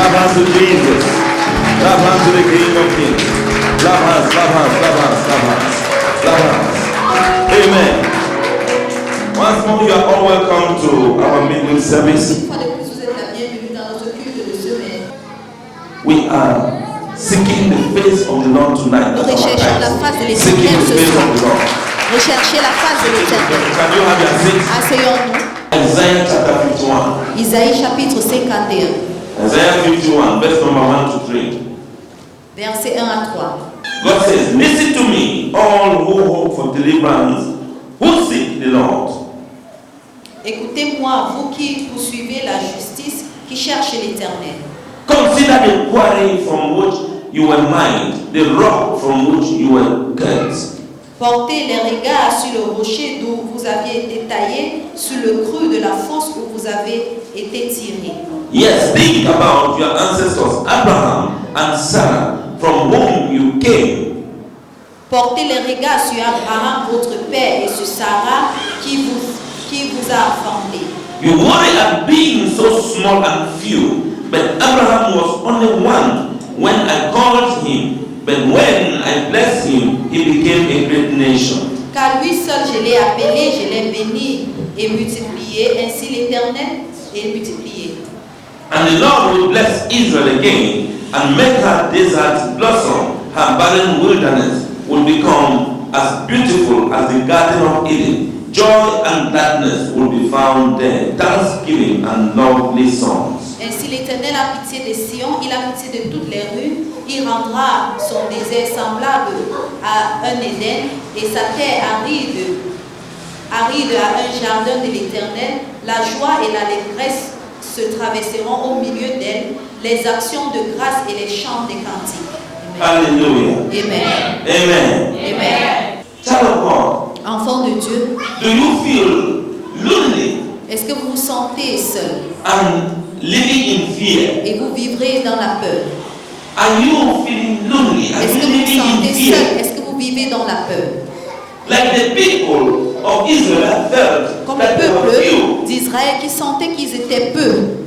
Clap hands to Jesus. Clap hands to the King of Kings. Clap hands, clap hands, clap hands, clap hands, clap hands. Amen. Once more, you are all welcome to our midweek service. We are seeking the face of the Lord tonight. Nous recherchons la face de l'Éternel ce soir. Recherchez la face de l'Éternel. Asseyons-nous. Isaiah chapter 51. Isaïe chapitre 51. Isaiah 51, verse number 1 to 3. Versets 1 à 3. God says, listen to me, all who hope for deliverance, who seek the Lord. Écoutez-moi, vous qui poursuivez la justice, qui cherchez l'Éternel. Consider the quarry from which you were mined, the rock from which you were cut. Portez les regards sur le rocher d'où vous aviez été taillé, sur le creux de la fosse où vous avez été tiré. Yes, think about your ancestors, Abraham and Sarah, from whom you came. Portez les regards sur Abraham, votre père, et sur Sarah, qui vous a formé. You worry at being so small and few, but Abraham was only one when I called him. But when I blessed him, he became a great nation. Car lui seul je l'ai appelé, je l'ai béni et multiplié, ainsi l'Éternel est multiplié. And the Lord will bless Israel again and make her desert blossom. Her barren wilderness will become as beautiful as the Garden of Eden. Joy and gladness will be found there, thanksgiving and lovely songs. Ainsi l'Éternel a pitié de Sion, il a pitié de toutes les rues, il rendra son désert semblable à un Éden et sa terre aride à un jardin de l'Éternel. La joie et l'allégresse se traverseront au milieu d'elle, les actions de grâce et les chants des cantiques. Amen. Hallelujah. Amen. Amen. Amen. Child of God, Enfant de Dieu, do you feel lonely est-ce que vous vous sentez seul and living in fear? et vous vivrez dans la peur? Are you feeling lonely? Are Est-ce you que vous vous living in sentez fear? seul? Est-ce que vous vivez dans la peur? Like the people of Israel felt Comme that le they were peuple few. d'Israël qui sentait qu'ils étaient peu.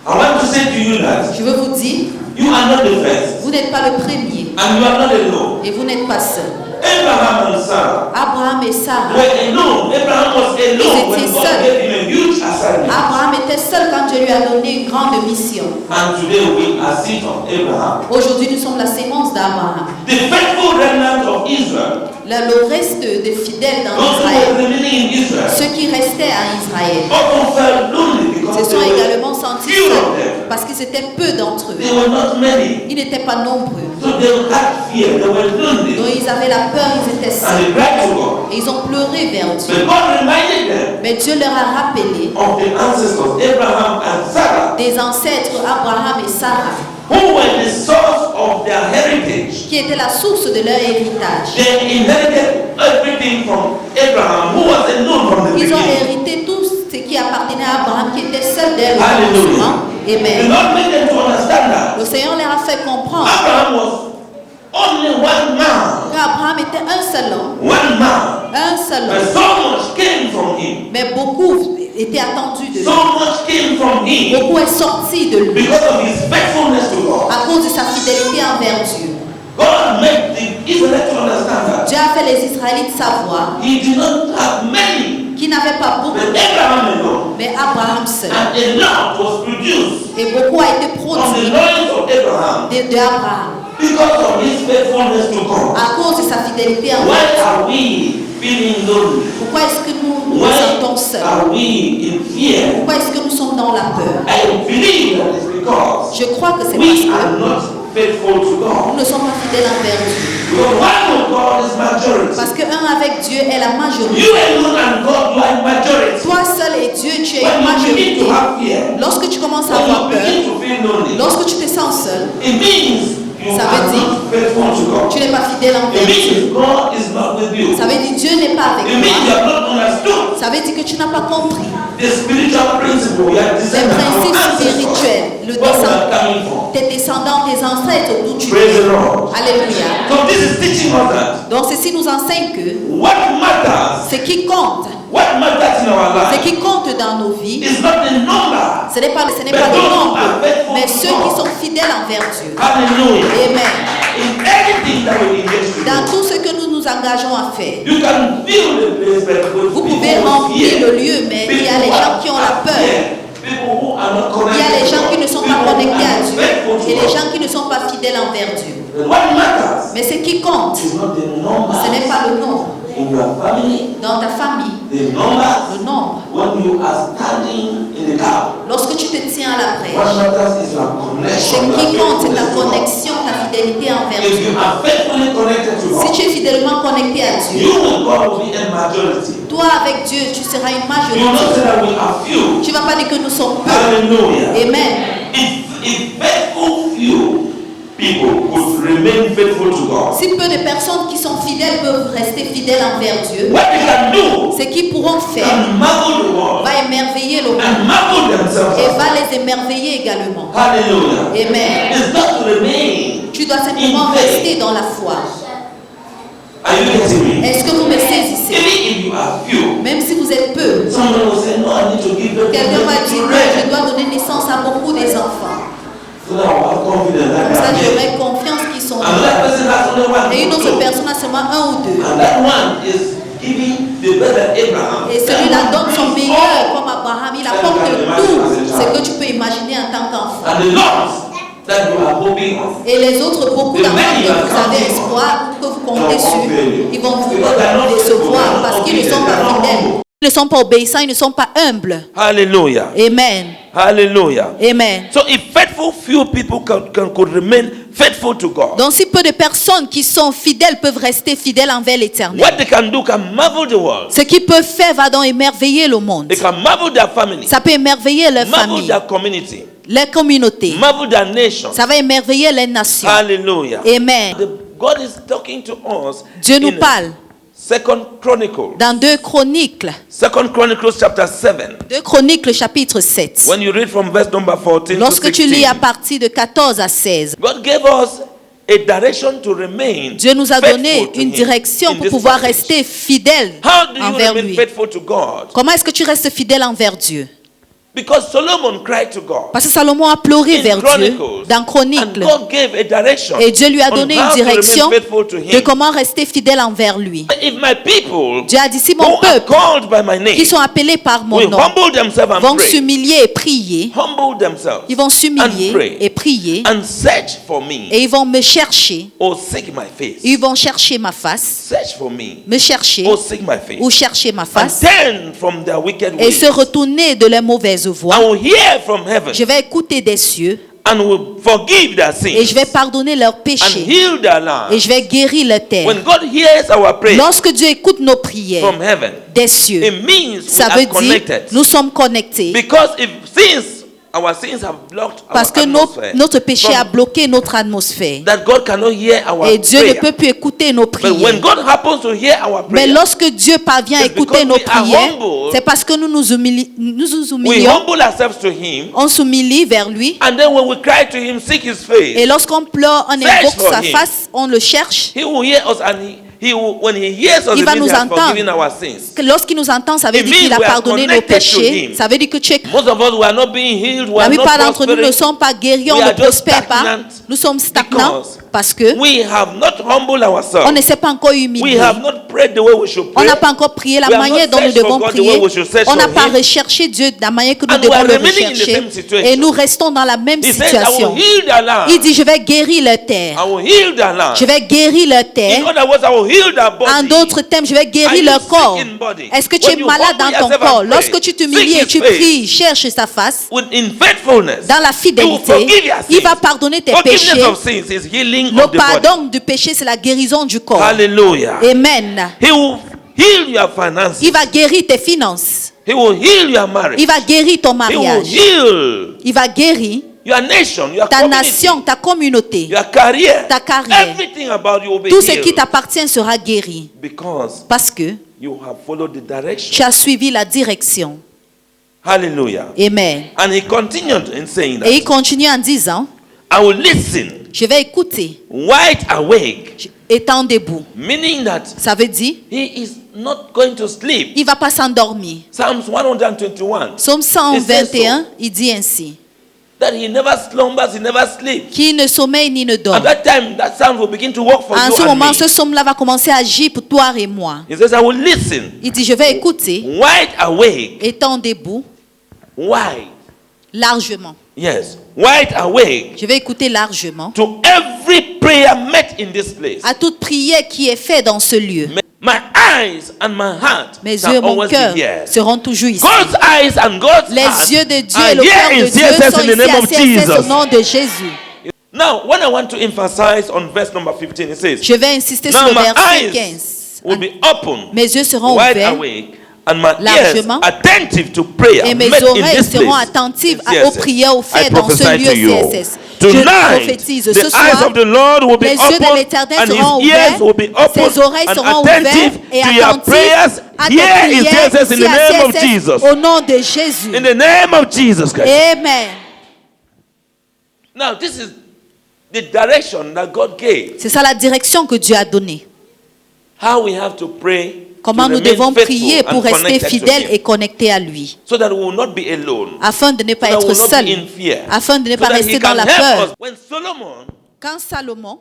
I want to say to you that Je veux vous dire, you are not the first vous n'êtes pas le premier and you are not alone. et vous n'êtes pas seul. Abraham and Sarah Abraham et Sarah. were alone. Abraham was alone when étaient God seuls. gave him a huge assignment. Abraham était seul quand Dieu lui a donné une grande mission. And today we are seed of Abraham. Aujourd'hui, nous sommes la sémence d'Abraham. The faithful remnant of Israel, Le reste des fidèles dans those who were Israël, remaining in Israel, ceux qui restaient à Israël, often felt lonely because se sont they également were sentis few of seuls them. parce qu'ils étaient peu d'entre eux. They were not many. Ils n'étaient pas nombreux. So they had fear. They were lonely. Donc ils avaient la peur, ils étaient And seuls. they cried to God. Et ils ont pleuré vers Dieu. But God reminded them Mais Dieu leur a rappelé of the ancestors, Abraham and Sarah, des ancêtres Abraham et Sarah, who were the source of their heritage. qui étaient la source de leur héritage. They inherited everything from Abraham, who was alone from the Ils ont beginning. hérité tout ce qui appartenait à Abraham, qui était seul dès le Hallelujah. commencement. The Amen. Lord made them to understand that Le Seigneur leur a fait comprendre Abraham was only one man. qu'Abraham était un seul homme, One man. un seul But homme. so much came from him. Mais beaucoup étaient attendus de lui. So much came from him Beaucoup est sorti de lui because of his faithfulness to God. à cause de sa fidélité envers Dieu. God made the Israelites to understand that Dieu a fait les Israélites savoir he did not have many, qu'ils n'avaient pas beaucoup, but Abraham alone. mais Abraham seul. And a lot was produced Et beaucoup a été from the produit loins of Abraham de Abraham because of his faithfulness to God. à cause de sa fidélité envers Why Dieu. are we feeling lonely? Pourquoi est-ce que nous nous Why sentons seuls? are we in fear? Pourquoi est-ce que nous sommes dans la peur? I believe that it's because Je crois que c'est we parce are que not faithful to nous God. ne sommes pas fidèles envers Dieu. Because one with God is majority. Parce que un avec Dieu est la majorité. You alone and God, you are in majority. Toi seul et Dieu, tu es When une you begin majorité. to have fear, Lorsque tu commences à when you avoir peur, begin to feel lonely, lorsque tu te sens seul, it means you Ça are veut dire- not faithful to God. tu n'es pas fidèle It envers Dieu. means God is not with you. Ça veut dire Dieu n'est pas avec It means you toi. have not understood Ça veut dire que tu n'as pas compris the spiritual principle we are les descended from principes ancestors. spirituels, le Where we are descendant, coming from. tes descendants, tes ancêtres, d'où tu Praise the viens. Lord. Alléluia. So this is teaching us that Donc ceci nous enseigne que what matters, ce qui compte in our Ce life qui compte dans nos vies, is not the number. ce n'est pas le nombre, mais ceux qui sont fidèles envers Dieu. Hallelujah. Amen. In anything that we engage to Dans do, tout ce que nous nous engageons à faire, you can fill the place, but vous pouvez remplir le lieu, mais il y a les gens qui ont la peur. Il y a les gens qui ne sont pas connectés à Dieu et les gens qui ne sont pas fidèles envers Dieu. Mais ce qui compte, ce n'est pas le nombre. Dans ta famille, le nombre. Lorsque tu te tiens à la brèche, ce qui compte, c'est ta connexion, ta fidélité envers Dieu. Si tu es fidèlement connecté à Dieu, toi avec Dieu, tu seras une majorité. Tu ne vas pas dire que nous sommes peu. Amen. Si peu de personnes qui sont fidèles peuvent rester fidèles envers Dieu, ce qu'ils pourront faire va émerveiller le monde et va les émerveiller également. Amen. Tu dois simplement rester dans la foi. Est-ce que vous me saisissez? Même si vous êtes peu, quelqu'un va dire que je dois donner naissance à beaucoup des enfants. Comme ça, j'aurai confiance qu'ils sont là. Et une autre personne a seulement un ou deux. Et celui-là donne son meilleur comme Abraham. Il apporte tout ce que tu peux imaginer en tant qu'enfant. Et les autres, beaucoup d'enfants que vous avez espoir, que vous comptez sur, ils vont vous décevoir parce qu'ils ne sont pas fidèles. Ils ne sont pas obéissants, ils ne sont pas humbles. Hallelujah. Amen. Hallelujah. Amen. So if faithful few people could remain faithful to God, donc si peu de personnes qui sont fidèles peuvent rester fidèles envers l'Éternel, what they can do can marvel the world. Ce qu'ils peuvent faire va donc émerveiller le monde. They can marvel their family. Ça peut émerveiller leur Marvel famille, their community. les communautés. Marvel their nation. Ça va émerveiller les nations. Hallelujah. Amen. God is talking to us. Dieu nous parle. Second Chronicles. Dans 2 Chroniques. Second Chronicles chapter 7. 2 Chroniques chapitre 7. When you read from verse number 14 Lorsque to 16. tu lis à partir de 14 à 16. God gave us a direction to remain. Dieu nous a donné faithful to une him direction in pour this pouvoir passage. rester fidèle How do you envers remain lui. faithful to God? Comment est-ce que tu restes fidèle envers Dieu? Because Solomon cried to God. Parce que Salomon a pleuré In vers Dieu Chronicles. dans Chroniques. And God gave a direction Et Dieu lui a on donné how une to remain direction faithful to him. de comment rester fidèle envers lui. If my people Dieu a dit, si who mon are peuple, called by my name qui sont appelés par mon will nom, humble themselves and vont pray, s'humilier et prier, humble themselves ils vont and s'humilier pray et prier, and search for me et ils vont me chercher, or seek my face. ils vont chercher ma face, Search for me me chercher or seek my face. ou chercher ma And face, turn from their wicked et ways. se retourner de leurs mauvaises voies. I will hear from heaven Je vais écouter des cieux and will forgive their sins et je vais pardonner leurs and péchés heal their land. et je vais guérir leur terre. When God hears our prayer Lorsque Dieu écoute nos prières from heaven, des cieux, it means we ça are veut dire connected. nous sommes connectés. Because if our sins have blocked our Parce que atmosphere, notre péché from a bloqué notre atmosphère. that God cannot hear our Et Dieu ne prayer. peut plus écouter nos But when prières. God happens to hear our Mais prayer, lorsque Dieu parvient à it's écouter because nos we are prières, humble. c'est parce que nous nous we humilions, humble ourselves to Him, on s'humilie vers lui. and then when we cry to Him, seek His face, Et lorsqu'on pleure, on Search invoque for sa him. face, on le cherche. He will hear us, and He will, when He hears us, Il it va means nous He has entendre. forgiven our sins. Lorsqu'il nous entend, ça veut It dire qu'il means a we are pardonné nos connected to péchés. him. Ça veut dire que tu es... Most of us, we are not being healed, we La are not plupart d'entre nous ne prospering. sommes pas guéris, on We ne are just prospère pas. stagnant Nous sommes stagnants because parce que we have not humbled on ourselves. ne s'est pas encore We humilié. have not prayed the way we should On pray. n'a pas encore prié la We have manière not dont nous searched devons for God the way prier. we should search On n'a for pas him. recherché Dieu de la manière que nous And we devons are le remaining in the rechercher. same situation. Et nous restons dans la même He says, I situation. will heal their land. Il dit, je vais guérir leur terre. I will heal their land. Je vais guérir leur In terre. other words, I will heal their body. En d'autres termes, je vais Are guérir you leur corps. sick in body? Est-ce que tu When es you malade humble dans ton yourself and corps? pray, Lorsque tu t'humilies seek et tu his face. pries, cherche sa face, In faithfulness, dans la He will fidélité, forgive your il va sins. pardonner tes Forgiveness péchés. of sins is healing Le of the body. pardon du péché, c'est la guérison du corps. Hallelujah. Amen. He will heal your finances. Il va guérir tes finances. He will heal your marriage. Il va guérir ton He will mariage. heal Il va guérir your nation, your ta community, nation, ta communauté, your career. ta carrière. Everything about you will be Tout ce healed qui t'appartient sera guéri. because Parce que you have followed the direction. tu as suivi la direction. Hallelujah. Amen. And he continued in saying Et il that continue en disant, I will listen Je vais écouter, wide awake, étant debout. meaning that Ça veut dire, he is not going to sleep. il ne va pas s'endormir. Psalms 121, Psaume 121, il dit ainsi, that he never slumbers, he never sleeps. qui ne sommeille ni ne At dort. that time, that psalm will begin to work for En you ce and moment, me. ce psaume-là va commencer à agir pour toi et moi. He says, I will listen, Il dit, je vais écouter, wide awake, étant debout, wide, largement. yes, wide awake, Je vais écouter largement to every prayer met in this place. à toute prière qui est faite dans ce lieu. My eyes and my heart Mes shall yeux et mon always cœur be here. seront toujours ici. God's eyes and God's Les heart yeux de Dieu are et le here cœur in de Dieu CSS sont in the ici name à of CSS au Jesus. nom de Jésus. Now, when I want to emphasize on verse number 15, it says, Je vais insister sur now le my verset eyes 15. will be open, Mes yeux seront wide ouverts awake, and my ears largement, attentive to prayer et mes met in oreilles this seront place. attentives in aux CSS. prières I faites dans ce prophesy lieu to you. CSS. Je Tonight, prophétise the ce eyes soir, of the Lord will be les yeux de open l'Éternel and seront his ears ouverts, will be open ses oreilles and seront attentive ouvertes et to your attentives prayers à tes here in prières CSS in ici the à name of CSS Jesus. au nom de Jésus. In the name of Jesus Christ. Amen. Now, this is the direction that God gave. C'est ça la direction que Dieu a donnée. How we have to pray. Comment to nous remain devons faithful prier pour and rester connected to fidèles him, et connectés à lui, so that we will not be alone, afin de ne pas so that we être will not seuls, be in fear, afin de ne so pas that rester he dans can la help peur. us. When Solomon Quand Salomon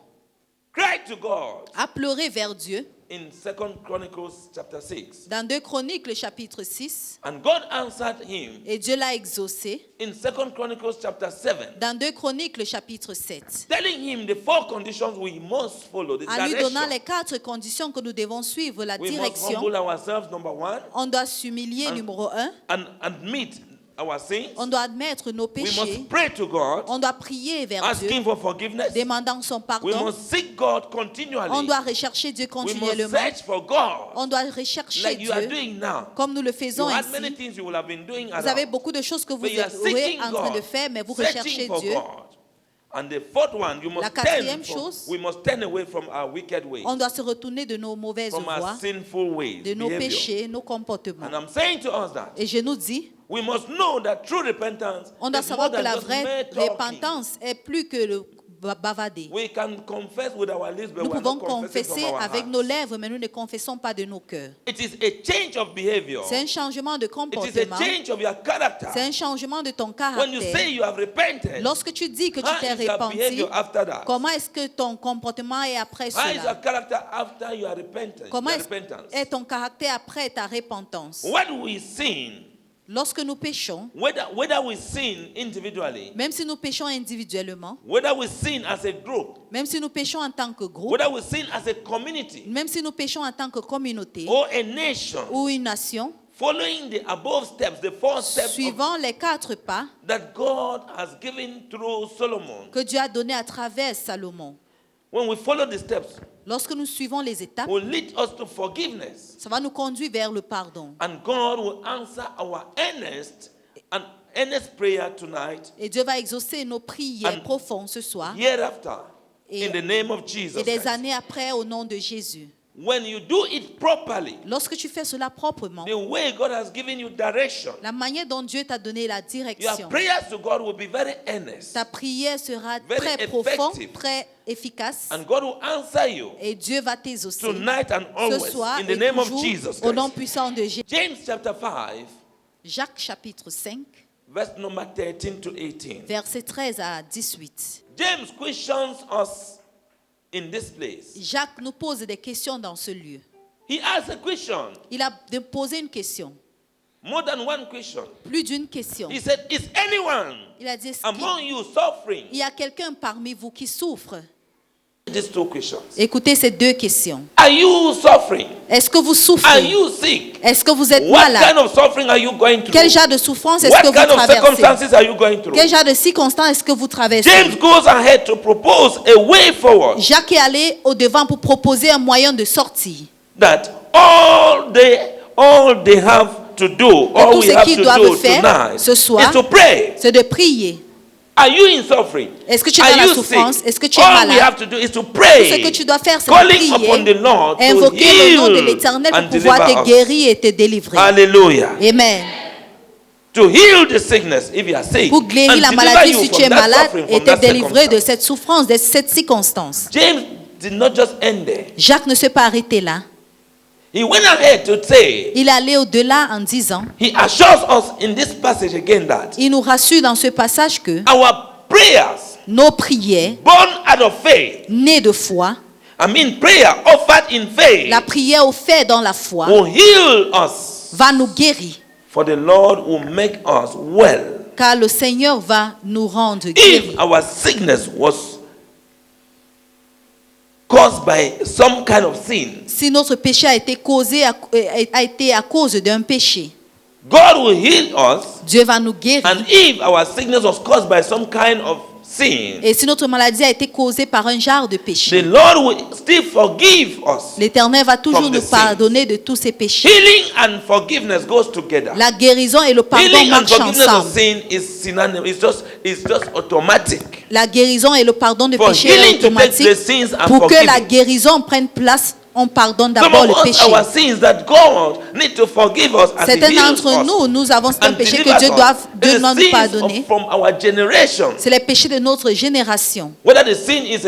cried to God a pleuré vers Dieu, in 2 Chronicles chapter 6, dans 2 Chroniques, le chapitre 6, and God answered him et Dieu l'a exaucé, in 2 Chronicles chapter 7, dans 2 Chroniques, le chapitre 7, telling him the 4 conditions we must follow, the en lui donnant direction. les 4 conditions que nous devons suivre, la We must direction. humble ourselves, number 1, On doit s'humilier, numéro 1. and admit our sins. On doit admettre nos We péchés. must pray to God, On doit prier vers Dieu, asking for forgiveness. demandant son We pardon. must seek God On continually. doit rechercher Dieu We must continuellement. search for God, On doit rechercher like you are Dieu doing now. comme nous le You faisons had many ici. things you will have been doing Vous avez around, beaucoup de choses que vous but you are êtes seeking en train de God, faire, mais vous searching recherchez for Dieu. God. And the fourth one, you La must quatrième chose, we must turn away from our wicked ways, on doit se retourner de nos mauvaises from our voies, sinful ways, de nos behavior. péchés, nos comportements. And I'm saying to us that Et je nous dis, we must know that true repentance on doit is savoir more que than la just vraie mere talking. repentance est plus que le bavader. We can confess with our lips, but Nous we are pouvons not confessing confesser from our avec hearts. nos lèvres, mais nous ne confessons pas de nos cœurs. It is a change of behavior. C'est un changement de It is a comportement. change of your character. C'est un changement de ton When you say caractère. you have repented, Lorsque tu dis que tu how t'es is your repenti, behavior after that? comment est-ce que ton comportement est après How is your cela? character after your repentance? Comment Your est-ce repentance? est ton caractère après ta repentance? When we sin, Lorsque nous péchons, whether we sin individually, même si nous péchons individuellement, whether we sin as a group, même si nous péchons en tant que groupe, whether we sin as a community même si nous péchons en tant que communauté or a nation, ou une nation, following the above steps, the 4 steps of, suivant les 4 pas that God has given through Solomon, que Dieu a donnés à travers Salomon, when we follow the steps, lorsque nous suivons les étapes, will lead us to forgiveness. ça va nous conduire vers le pardon. And God will answer our earnest prayer tonight, Et Dieu va exaucer nos prières And profondes ce soir hereafter, et, in the name of Jesus et des Christ. années après au nom de Jésus. When you do it properly, Lorsque tu fais cela proprement, the way God has given you direction, la manière dont Dieu t'a donné la your direction, prayers to God will be very earnest. ta prière sera Very très profonde, effective. très efficace, And God will answer you et Dieu va t'exaucer tonight and ce always soir in the et name of toujours Jesus au nom Christ. puissant de Jésus. James chapter 5, Jacques chapitre 5, verse number 13 to 18. versets 13 à 18. James questions us in this place. Jacques nous pose des questions dans ce lieu. He asks a question, Il a posé une question, more than one question. plus d'une question. He said, is anyone Il a dit, est-ce among qu'il you suffering? y a quelqu'un parmi vous qui souffre? These 2 questions. Écoutez ces 2 questions. Are you suffering? Est-ce que vous Are souffrez? you sick? Est-ce que vous êtes What kind malade? of suffering are you going through? Quel genre de souffrance est-ce What que vous kind of traversez? circumstances are you going through? Quel genre de circonstances est-ce que vous traversez? James goes ahead to propose a way forward Jacques est allé au devant pour proposer un moyen de sortie. that all they have to do, all tout we ce have qu'ils to doivent do faire tonight ce soir, is to pray. C'est de prier. Are you in suffering? Est-ce que tu es Are dans la you souffrance? sick? Est-ce que tu es All we malade? have to do is to Tout pray. ce que tu dois faire, c'est de Calling upon the prier, Lord to invoquer le nom de heal l'Éternel and pour pouvoir deliver te us. guérir et te délivrer. Hallelujah. Amen. to heal the sickness if you are sick, pour guérir and la deliver maladie you si tu from es that malade suffering, et from te that délivrer de circumstance. cette souffrance, de cette circonstance. James did not just end there. Jacques ne s'est pas arrêté là. He went ahead to say, Il allait au-delà en disant, he assures us in this passage again that il nous rassure dans ce passage que our prayers nos prières, born out of faith, nées de foi, prayer offered in faith, la prière offerte dans la foi, will heal us. va nous guérir. For the Lord will make us well. Car le Seigneur va nous rendre guéris. If our sickness was caused by some kind of sin, Si notre péché a été à cause d'un péché, God will heal us. Dieu va nous guérir. And if our sickness was caused by some kind of sin, Et si notre maladie a été causée par un genre de the péché, Lord will still forgive us. l'Éternel va toujours From the nous sins. pardonner de tous ces péchés. Healing and forgiveness goes together. La guérison et le pardon Healing and marchent forgiveness of ensemble. sin is synonymous. It's just automatic. La guérison et le pardon de For péché est healing to take automatique. the sins and Pour que la forgiving. guérison prenne place, on pardonne Some d'abord of le us, péché. our sins that God need to forgive us and Certains heal d'entre us nous, nous avons un and péché deliver que Dieu us. doit It nous is pardonner. sins from our generation. C'est les péchés de notre génération. Whether the sin is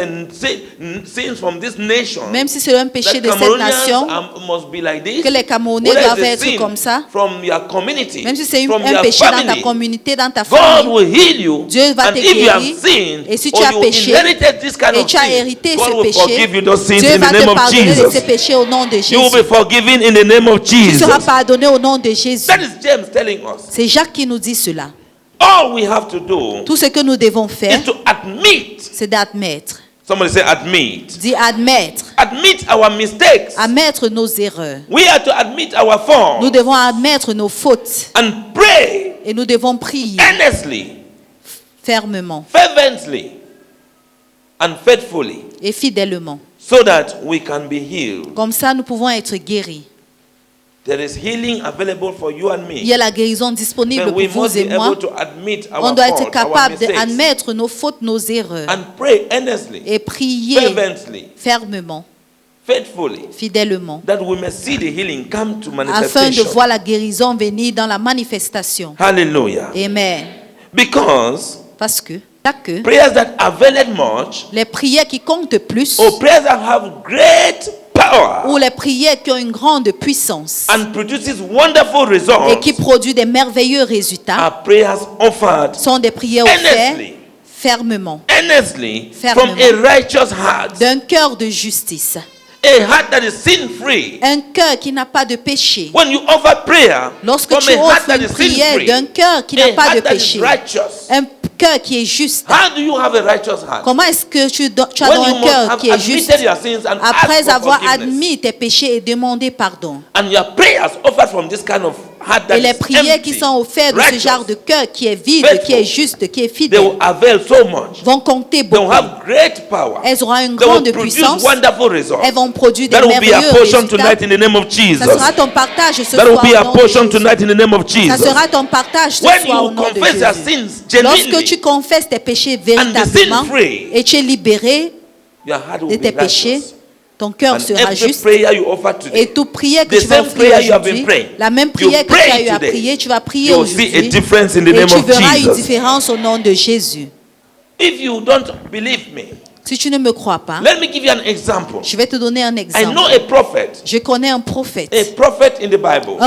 sins from this nation, Même si c'est un péché that de cette Cameroonians nation, must be like this, que les Camerounais whether doivent it's a être sin comme ça, from your community, même si c'est from un your péché dans ta family, communauté, dans ta God famille, will heal you. Dieu va And te if you have guérir. sinned Et si or tu as you péché inherited this kind et of tu as sin, hérité God ce will péché, forgive you those sins Dieu in va the te name of pardonner de Jesus. ces péchés au nom de You will Jésus. be forgiven in the name of Tu Jesus. seras pardonné au nom de Jésus. That is James telling us. C'est Jacques qui nous dit cela. All we have to do Tout ce que nous devons is faire, to admit. c'est d'admettre. Somebody say admit. Dis admettre. Admit our mistakes. Admettre nos erreurs. We have to admit our faults Nous devons admettre nos fautes. and pray Et nous devons prier earnestly, fermement fervently, and faithfully, et fidèlement. so that we can be healed. Comme ça, nous pouvons être guéris. There is healing available for you and Il y me. a la guérison disponible But pour we vous must et be moi. able to admit On our doit être faults, our capable mistakes, d'admettre nos fautes, nos erreurs and pray earnestly, et prier fervently, fermement, faithfully, fidèlement, that we may see the healing come to afin de manifestation. voir la guérison venir dans la manifestation. Hallelujah. Amen. Because Parce que prayers that availed much, les prières qui comptent plus, or prayers that have great power ou les prières qui ont une grande puissance and produces wonderful et results, qui produisent des merveilleux résultats, are prayers offered sont des prières offertes earnestly, fermement, earnestly from Fermement. a righteous heart, d'un cœur de justice, a heart that is sin-free. un cœur qui n'a pas de péché. When you offer prayer Lorsque from tu a heart offres that une is prière sin-free, d'un cœur qui a n'a pas de heart that is péché, righteous, un cœur qui est juste, how do you have a righteous heart? comment est-ce que tu as donc When you un must cœur have qui est juste admitted your sins and asked après for avoir forgiveness, admis tes péchés et demandé pardon? and your prayers offered from this kind of heart that Et les is prières qui empty, sont offertes de ce righteous, genre de cœur qui est vide, faithful, qui est juste, qui est they fidèle, will avail so much. vont compter They will beaucoup. have great power. Elles auront une They will grande produce puissance. wonderful results. Elles vont produire des That will be a merveilleux portion résultats. tonight in the name of Jesus. Ça sera ton partage ce That will soir be a au nom de portion Jésus. tonight in the name of Ça Jesus. sera ton partage ce When soir au you nom de confess your Jésus. sins Lorsque genuinely, tu confesses tes péchés be véritablement sin-free, et tu es libéré your heart de will tes be péchés, righteous. ton cœur And sera every juste. prayer you offer today, Et toute prière que the tu vas same offrir prayer you have been aujourd'hui, praying, la même you prière que tu as pray eu à today, prier, tu vas prier you will see a aujourd'hui. difference in the Et name tu of verras une Jesus. différence au nom de Jésus. If you don't believe me, Si tu ne me crois pas, let me give you an example. je vais te donner un I exemple. know a prophet Je connais un prophète in the Bible,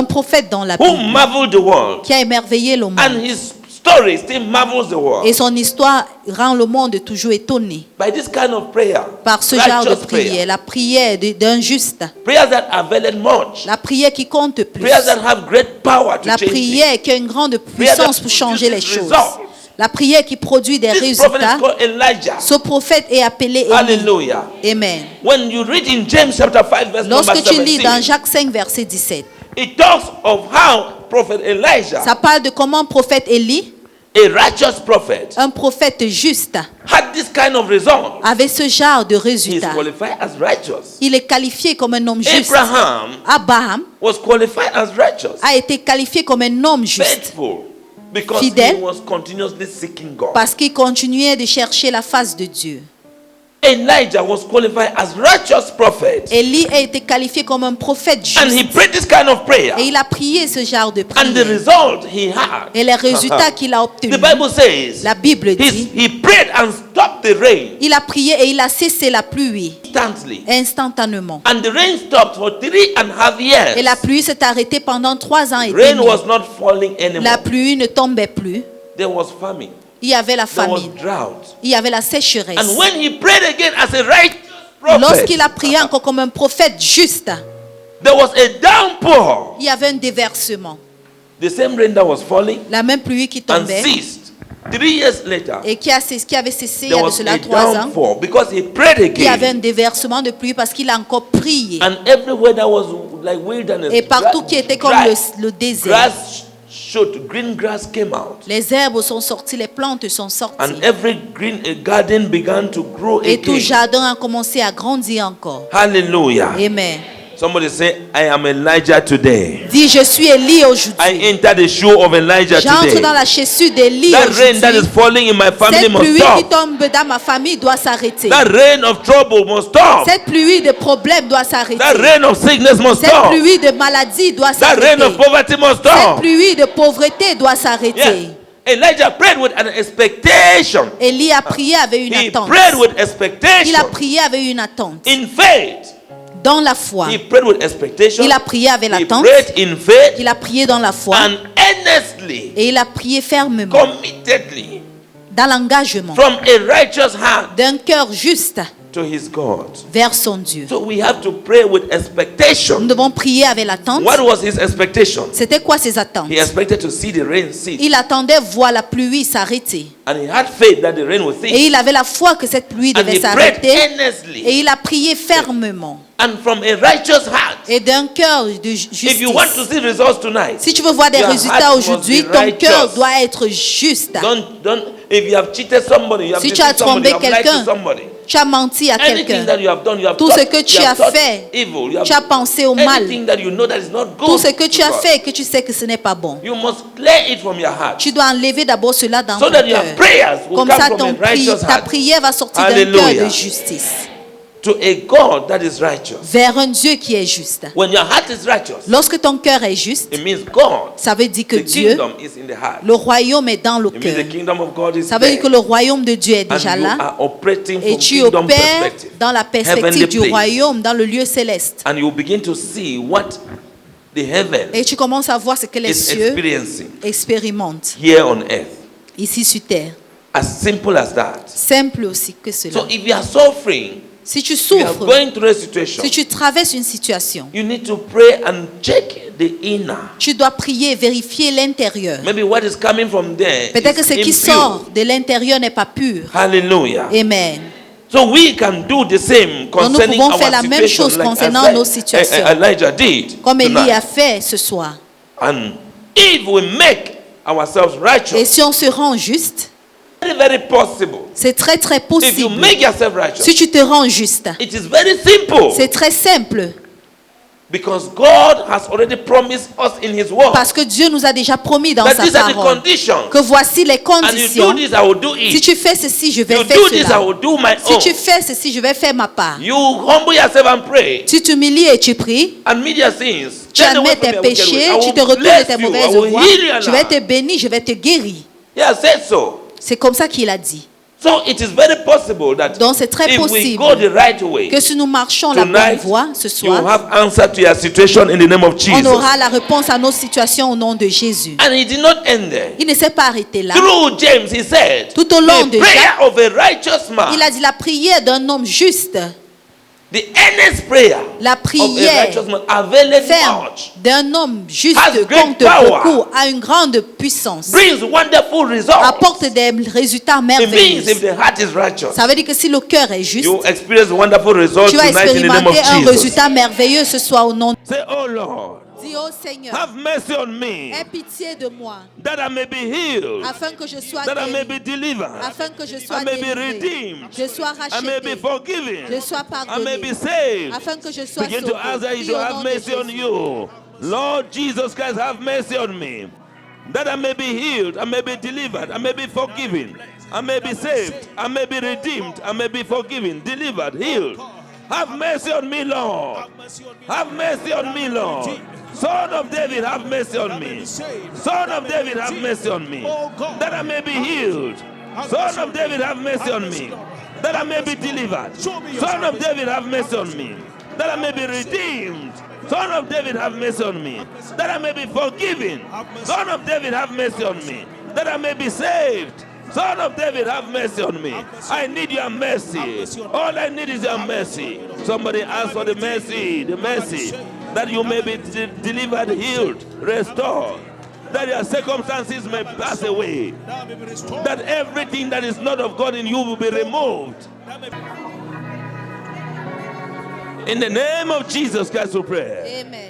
dans la who Bible, marveled the world, qui a émerveillé le and monde. his story still marvels the world. Et son histoire rend le monde toujours étonné By this kind of prayer, par ce genre de righteous prayer, prière, la prière d'un juste, prayers that availed much, la prière qui compte plus, prayers that have great power to la change things. prière qui a une grande Prayer puissance that pour changer les produces choses, results. la prière qui produit des This prophet is résultats. called Elijah. Ce prophète est appelé Élie. Hallelujah. Amen. When you read in James chapter 5 verse number Lorsque tu lis 17, dans Jacques 5 verset 17, it talks of how prophet Elijah, ça parle de comment prophète Élie, a righteous prophet, un prophète juste, had this kind of result. avait ce genre de He is résultats. qualified as righteous. Il est qualifié comme un homme juste. Abraham Abraham was qualified as righteous, a été qualifié comme un homme juste faithful, because Fidèle. he was continuously seeking God. parce qu'il continuait de chercher la face de Dieu. Elijah was qualified as righteous prophet. Élie a été qualifié comme un prophète And he juste. prayed this kind of prayer. Et il a prié ce genre de And the prière. result he had. Et les résultats qu'il a The obtenus, Bible says la Bible dit, he prayed and stopped the rain il a prié et il a cessé la pluie instantly. instantanément. And the rain stopped for 3.5 years. Et la pluie s'est arrêtée pendant 3 ans et Rain demi. was not falling anymore. La pluie ne tombait plus. There was famine. Il y avait la There was famine. drought. Il y avait la sécheresse. And when he prayed again as a righteous prophet, Lorsqu'il a prié encore comme un prophète juste, there was a downpour. il y avait un déversement. The same rain that was falling La même pluie qui and tombait ceased. 3 years later, et qui avait cessé il y there a de was cela a 3 ans. downpour because he prayed Il y avait again. un déversement de pluie parce qu'il a encore prié. And everywhere that was like wilderness, Et partout qui était comme dry, le désert, grass showed, green grass came out. les herbes sont sorties, les plantes sont sorties. And every green garden began to grow Et tout again. jardin a commencé à grandir encore. Hallelujah. Amen. Somebody say, I am Elijah today. Dis, je suis Élie I aujourd'hui. enter the shoe of Elijah J'entre today. dans la chaussure d'Élie That rain that is aujourd'hui. falling in my family Cette must pluie qui stop. tombe dans ma famille doit s'arrêter. That rain of trouble must stop. Cette pluie de problèmes doit s'arrêter. That rain of sickness must Cette stop. pluie de maladie doit That rain of s'arrêter. poverty must Cette stop. pluie de pauvreté doit s'arrêter. Yes. Elijah prayed with an expectation. Élie a prié avec une He attente. prayed with Il a expectation. prié avec une attente. In faith. Dans la foi. He prayed with expectation. Il a prié avec He l'attente. prayed in faith Il a prié dans la foi. and earnestly, Et il a prié fermement. committedly, Dans l'engagement. from a righteous heart D'un cœur juste to his God. vers son Dieu. So we have to pray with Nous expectation. devons prier avec l'attente. What was his expectation? C'était quoi ses attentes? He expected to see the rain cease. Il attendait voir la pluie s'arrêter. And he had faith that the rain would Et cease. il avait la foi que cette pluie And devait he prayed s'arrêter. Et earnestly. il a prié fermement. And from a righteous heart. Et d'un cœur de If justice. you want to see results tonight, Si tu veux voir des your résultats heart must aujourd'hui, be ton cœur righteous. doit être juste. if you have cheated somebody, you have Si tu as deceived somebody, trompé you have lied quelqu'un, to somebody. tu as menti à Anything quelqu'un. that you have done, you have Tout thought, ce que tu you have as thought fait, evil. You have tu as pensé au mal. anything that you know that is not good. Tout ce que tu to as God. fait et que tu sais que ce n'est pas bon. You must clear it from your heart. Tu dois enlever d'abord cela dans So ton that your cœur. prayers will Comme come ça, from a ta righteous heart prière va sortir d'un Hallelujah. cœur de justice. to a God that is righteous. Vers un Dieu qui est juste. When your heart is righteous, Lorsque ton cœur est juste, it means God, ça veut dire que the Dieu, kingdom is in the heart. le royaume est dans le It means cœur. the kingdom of God is Ça veut dire que there. le royaume de Dieu est déjà And you là. are operating Et from tu kingdom opères perspective. dans la perspective Heavenly du place. royaume, dans le lieu céleste. And you begin to see what the heaven Et tu commences à voir ce que les is cieux experiencing expérimentent here on earth. ici sur terre. As simple as that. Simple aussi que cela. So if you are suffering, Si tu if you are souffres, going through a situation, si tu traverses une situation, you need to pray and check the inner. tu dois prier, vérifier l'intérieur. Maybe what is coming from there Peut-être que ce is qui impure. sort de l'intérieur n'est pas pur. Hallelujah. Amen. So we can do the same Donc nous concerning pouvons our faire la même situation chose like concernant nos situations. Elijah did Comme Élie tonight. a fait ce soir. And if we make ourselves Et righteous, si on se rend juste, very, very possible. c'est très très If you possible. make yourself righteous, Si tu te rends juste, it is very simple. c'est très simple. Because God has already promised us in His word Parce que Dieu nous a déjà promis dans that sa these are the parole conditions. que voici les And you do conditions. this, I will do Si it. tu fais ceci, je vais You faire do this, I cela. will do my Si own. tu fais ceci, je vais faire ma part. You humble yourself and pray. Tu t'humilies et tu pries. Admit your sins. Tu Turn away admets from tes your wicked ways. péchés, I tu will te retournes de bless tes you. I mauvaises will voies. heal your Je vais life. te bénir, je vais te guérir. Yeah, said so. C'est comme ça qu'il a dit. So it is very possible that Donc c'est très if we possible go the right way, que si nous marchons la bonne tonight voie ce you will soir, have answer to your situation in the name of on Jesus. aura la réponse à nos situations au nom de Jésus. And he did not end there. Il ne s'est pas arrêté là. Through James, he said, Tout au long the de prayer Jacques, of a righteous man, il a dit la prière d'un homme juste, the earnest prayer la of a prière righteous man availeth ferme much, d'un homme juste Has great compte power. beaucoup, a une grande puissance, brings wonderful results. apporte des résultats It means if merveilleux. the heart is righteous, Ça veut dire que si le cœur est juste, you experience wonderful results tu vas tonight in the name of expérimenter un Jesus. résultat merveilleux ce soir au nom de Say, oh Lord, Dis, oh Seigneur, have mercy on me, aie pitié de moi, that I may be healed, afin que je sois that I may guéri, be delivered, afin que je I sois may be délivré, redeemed, je sois I may be racheté, forgiven, je sois I may be pardonné, saved. afin que je sois Begin sauvé. to answer, you Dis au have nom de mercy on Jésus. you. Lord Jesus Christ, have mercy on me, that I may be healed, I may be delivered, I may be forgiven, I may be saved. I may be redeemed. I may be forgiven, delivered, healed. Have mercy on me, Lord. Have mercy on me, Lord. Son of David, have mercy on me. Son of David, have mercy on me. That I may be healed. Son of David, have mercy on me. That I may be delivered. Son of David, have mercy on me. That I may be redeemed. Son of David, have mercy on me. That I may be forgiven. Son of David, have mercy on me. That I may be saved. Son of David, have mercy on me. I need your mercy. All I need is your mercy. Somebody ask for the mercy, that you may be delivered, healed, restored, that your circumstances may pass away, that everything that is not of God in you will be removed. In the name of Jesus Christ we pray. Amen.